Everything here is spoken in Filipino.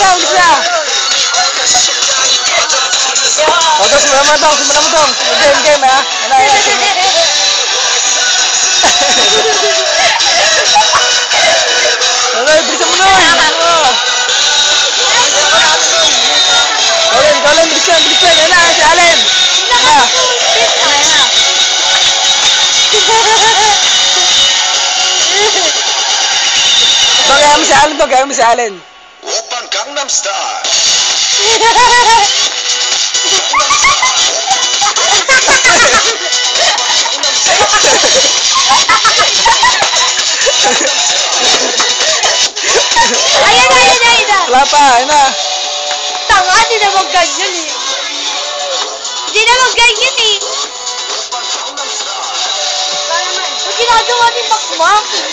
bilis na. O, ito, simulan mo itong. Game, ha? Okay, bilisan mo na. Colin, bilisan. Yan na, si Allen. Gaya mo si Allen. Oppan Gangnam Style. Ayan. Wala pa, ayun na. Tanga, di naman ganyan eh. Di naman ganyan eh. Ba't ginagawa ni Makmak?